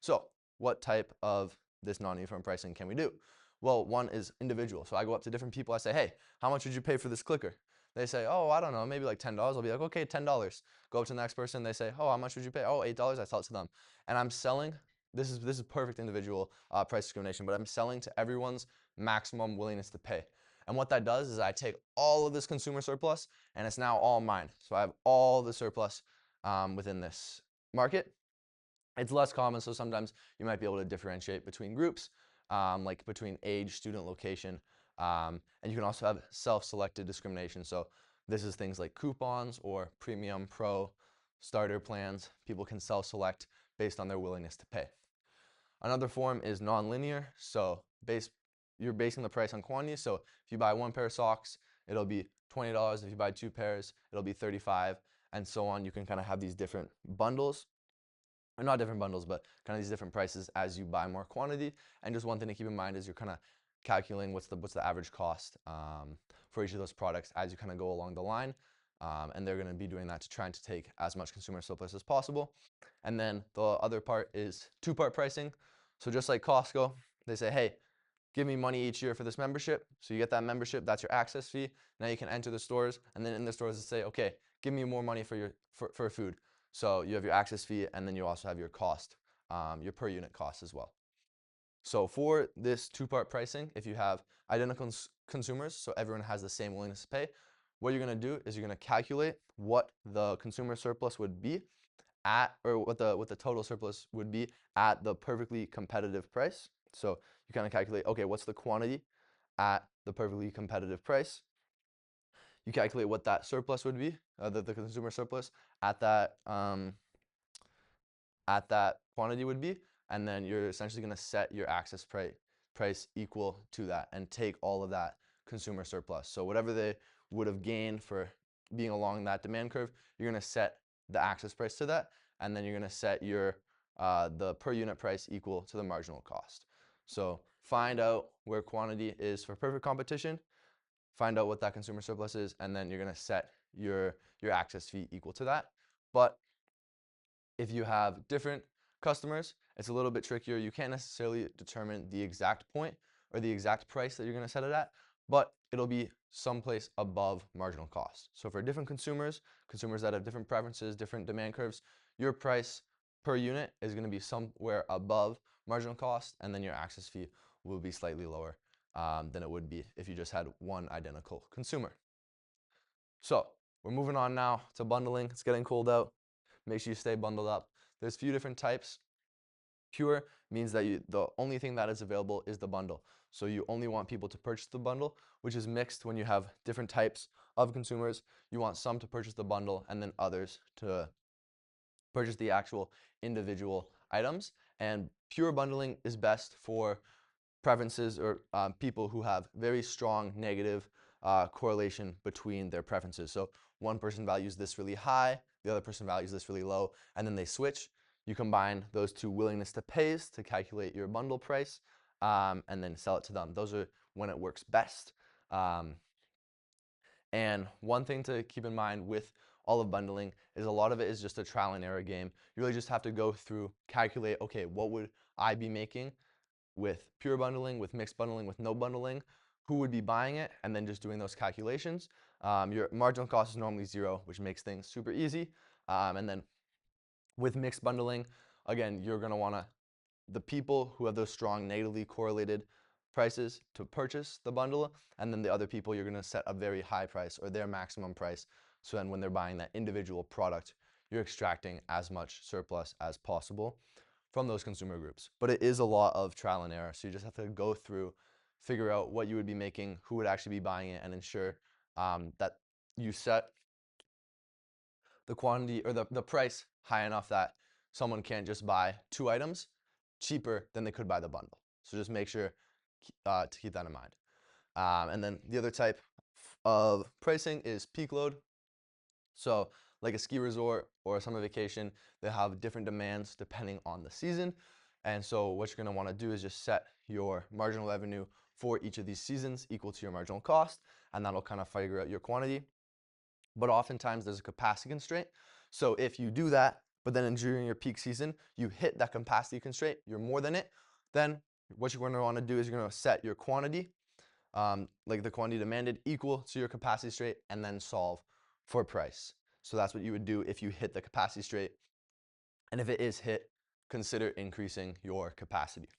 So what type of this non-uniform pricing can we do? Well, one is individual. So I go up to different people. I say, hey, how much would you pay for this clicker? They say, oh, I don't know, maybe like $10. I'll be like, okay, $10. Go up to the next person. They say, oh, how much would you pay? Oh, $8. I sell it to them. And I'm selling, this is perfect individual price discrimination, but I'm selling to everyone's maximum willingness to pay. And what that does is I take all of this consumer surplus and it's now all mine. So I have all the surplus within this market. It's less common, so sometimes you might be able to differentiate between groups, like between age, student location, and you can also have self-selected discrimination. So this is things like coupons or premium pro starter plans. People can self-select based on their willingness to pay. Another form is nonlinear. So you're basing the price on quantity. So if you buy one pair of socks, it'll be $20. If you buy two pairs, it'll be $35, and so on. You can kind of have these different bundles. Or not different bundles, but kind of these different prices as you buy more quantity. And just one thing to keep in mind is you're kind of calculating what's the average cost for each of those products as you kind of go along the line. And they're going to be doing that to trying to take as much consumer surplus as possible. And then the other part is two-part pricing. So just like Costco, they say, hey, give me money each year for this membership. So you get that membership, that's your access fee. Now you can enter the stores, and then in the stores they say, okay, give me more money for food. So you have your access fee, and then you also have your cost, your per unit cost as well. So for this two-part pricing, if you have identical consumers, so everyone has the same willingness to pay, what you're going to do is you're going to calculate what the consumer surplus would be at, or what the total surplus would be at the perfectly competitive price. So you kind of calculate, okay, what's the quantity at the perfectly competitive price? You calculate what that surplus would be, the consumer surplus at that quantity would be, and then you're essentially going to set your access price equal to that and take all of that consumer surplus. So whatever they would have gained for being along that demand curve, you're going to set the access price to that, and then you're going to set your the per unit price equal to the marginal cost. So find out where quantity is for perfect competition, find out what that consumer surplus is, and then you're going to set your access fee equal to that. But if you have different customers, it's a little bit trickier. You can't necessarily determine the exact point or the exact price that you're going to set it at, but it'll be someplace above marginal cost. So for different consumers that have different preferences, different demand curves, your price per unit is going to be somewhere above marginal cost, and then your access fee will be slightly lower than it would be if you just had one identical consumer. So we're moving on now to bundling. It's getting cold out. Make sure you stay bundled up. There's a few different types. Pure means that the only thing that is available is the bundle. So you only want people to purchase the bundle, which is mixed when you have different types of consumers. You want some to purchase the bundle and then others to purchase the actual individual items. And pure bundling is best for preferences or people who have very strong negative correlation between their preferences. So one person values this really high, the other person values this really low, and then they switch. You combine those two willingness to pays to calculate your bundle price and then sell it to them. Those are when it works best. And one thing to keep in mind with all of bundling is a lot of it is just a trial and error game. You really just have to go through, calculate, okay, what would I be making with pure bundling, with mixed bundling, with no bundling, who would be buying it, and then just doing those calculations. Your marginal cost is normally 0, which makes things super easy. And then with mixed bundling, again, you're going to want the people who have those strong negatively correlated prices to purchase the bundle, and then the other people you're going to set a very high price or their maximum price. So then when they're buying that individual product, you're extracting as much surplus as possible from those consumer groups. But it is a lot of trial and error. So you just have to go through, figure out what you would be making, who would actually be buying it, and ensure that you set the quantity or the price high enough that someone can't just buy 2 items cheaper than they could buy the bundle. So just make sure to keep that in mind. And then the other type of pricing is peak load. So like a ski resort or a summer vacation, they have different demands depending on the season. And so what you're going to want to do is just set your marginal revenue for each of these seasons equal to your marginal cost, and that'll kind of figure out your quantity. But oftentimes there's a capacity constraint. So if you do that, but then during your peak season, you hit that capacity constraint, you're more than it, then what you're going to want to do is you're going to set your quantity, like the quantity demanded, equal to your capacity constraint, and then solve for price. So that's what you would do if you hit the capacity constraint. And if it is hit, consider increasing your capacity.